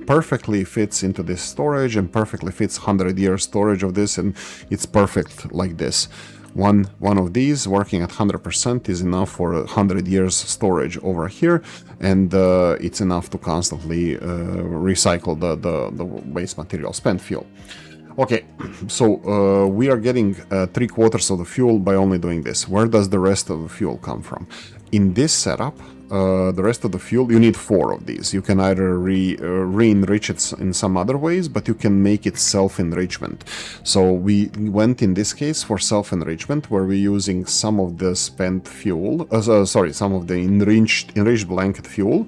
perfectly fits into this storage and perfectly fits 100-year storage of this, and it's perfect like this. One of these working at 100% is enough for 100 years storage over here, and it's enough to constantly recycle the waste material, spent fuel. Okay, so we are getting 3/4 of the fuel by only doing this. Where does the rest of the fuel come from? In this setup, the rest of the fuel, you need 4 of these. You can either re-enrich it in some other ways, but you can make it self-enrichment. So we went in this case for self-enrichment, where we're using some of the spent fuel, some of the enriched blanket fuel,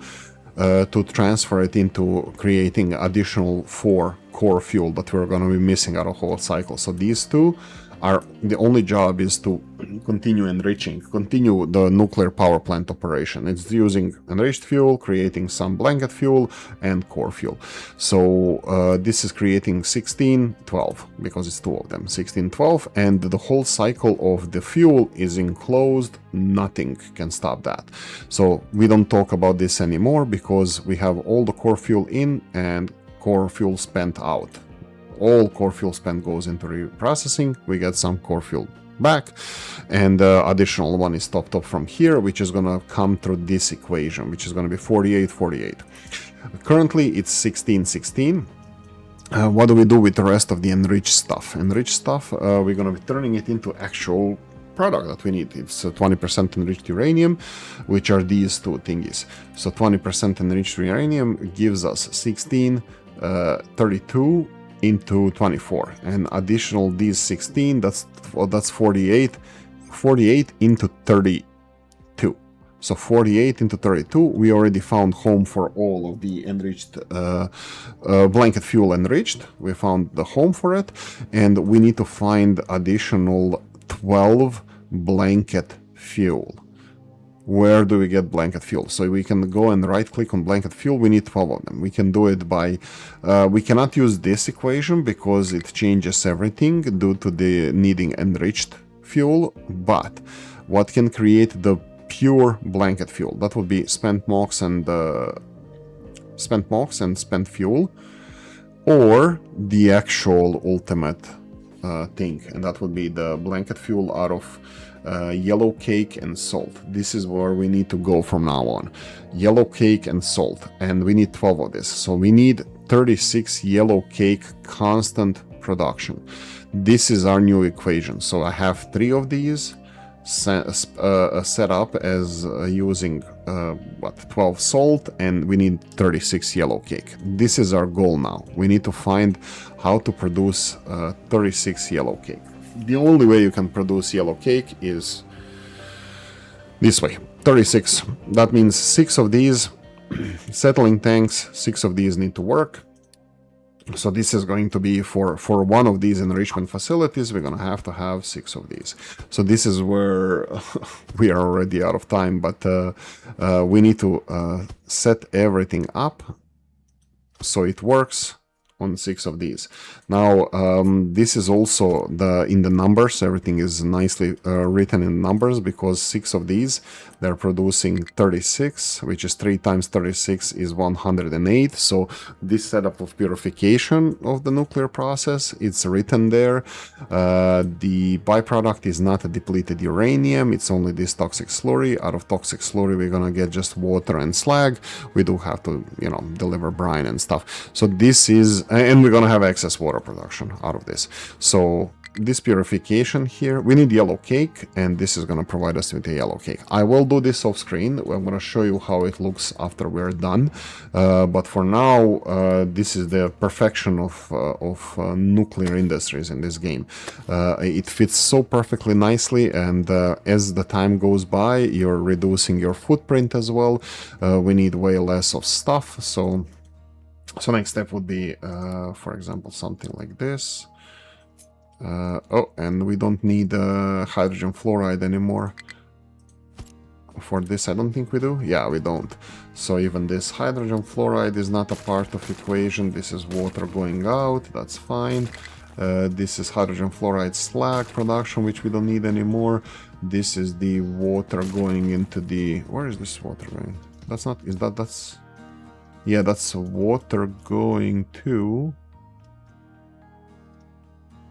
to transfer it into creating additional 4 core fuel that we're going to be missing out of whole cycle. So these 2 are, the only job is to continue enriching, continue the nuclear power plant operation. It's using enriched fuel, creating some blanket fuel, and core fuel. So this is creating 1612, because it's 2 of them, 1612, and the whole cycle of the fuel is enclosed. Nothing can stop that. So we don't talk about this anymore, because we have all the core fuel in and core fuel spent out. All core fuel spent goes into reprocessing. We get some core fuel back, and additional one is topped up from here, which is gonna come through this equation, which is gonna be 48-48. Currently it's 16-16. What do we do with the rest of the enriched stuff? Enriched stuff, we're gonna be turning it into actual product that we need. It's 20% enriched uranium, which are these two thingies. So 20% enriched uranium gives us 16, 32 into 24, and additional these 16, that's 48 into 32. So 48 into 32, we already found home for all of the enriched blanket fuel enriched. We found the home for it, and we need to find additional 12 blanket fuel. Where do we get blanket fuel? So we can go and right click on blanket fuel. We need 12 of them. We can do it by, we cannot use this equation because it changes everything due to the needing enriched fuel, but what can create the pure blanket fuel? That would be spent MOX and spent fuel, or the actual ultimate thing, and that would be the blanket fuel out of yellow cake and salt. This is where we need to go from now on. Yellow cake and salt, and we need 12 of this. So we need 36 yellow cake constant production. This is our new equation. So I have 3 of these set up as using 12 salt, and we need 36 yellow cake. This is our goal now. We need to find how to produce 36 yellow cake. The only way you can produce yellow cake is this way, 36. That means 6 of these settling tanks, 6 of these need to work. So this is going to be for one of these enrichment facilities, we're going to have 6 of these. So this is where we are already out of time, but we need to set everything up so it works on 6 of these. Now this is also in the numbers, everything is nicely written in numbers, because 6 of these, they're producing 36, which is 3 times 36 is 108. So this setup of purification of the nuclear process, it's written there. The byproduct is not a depleted uranium, it's only this toxic slurry. Out of toxic slurry we're gonna get just water and slag. We do have to, deliver brine and stuff. So this is, and we're gonna have excess water production out of this. So this purification here, we need yellow cake, and this is going to provide us with a yellow cake. I will do this off screen. I'm going to show you how it looks after we're done, but for now this is the perfection of nuclear industries in this game. It fits so perfectly nicely, and as the time goes by, you're reducing your footprint as well. We need way less of stuff, so next step would be for example something like this. And we don't need hydrogen fluoride anymore. For this, I don't think we do. Yeah, we don't. So even this hydrogen fluoride is not a part of the equation. This is water going out. That's fine. This is hydrogen fluoride slag production, which we don't need anymore. This is the water going into the... Where is this water going? That's not... Is that... That's... Yeah, that's water going to...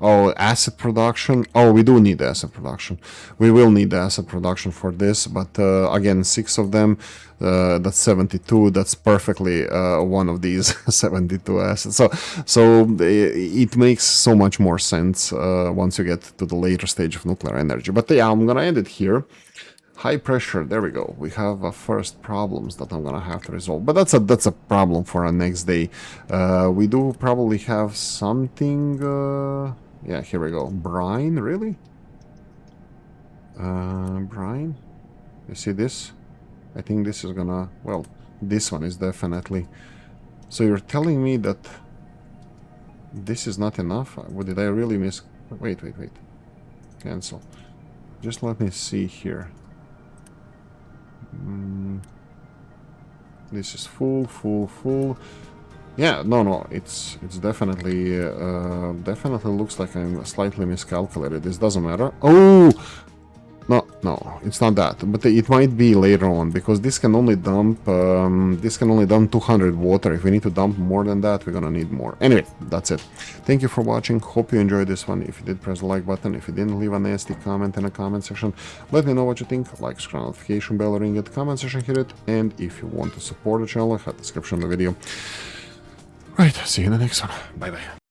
Oh, acid production. Oh, we do need acid production. We will need acid production for this, but again, 6 of them, that's 72. That's perfectly one of these 72 acids. So it makes so much more sense once you get to the later stage of nuclear energy. But yeah, I'm gonna end it here. High pressure, there we go. We have first problems that I'm gonna have to resolve, but that's a problem for our next day. We do probably have something. Yeah, here we go. Brine, really? Brine? You see this? I think this is gonna... Well, this one is definitely... So you're telling me that this is not enough? Did I really miss... Wait. Cancel. Just let me see here. This is full. Yeah, no, it's definitely definitely looks like I'm slightly miscalculated. This doesn't matter. Oh no, No, it's not that, but it might be later on, because this can only dump 200 water. If we need to dump more than that, we're gonna need more. Anyway, that's it. Thank you for watching. Hope you enjoyed this one. If you did, press the like button. If you didn't, leave a nasty comment in the comment section. Let me know what you think. Like, subscribe, notification bell, ring it, comment section, hit it. And if you want to support the channel, hit the description of the video. Right, see you in the next one. Bye bye.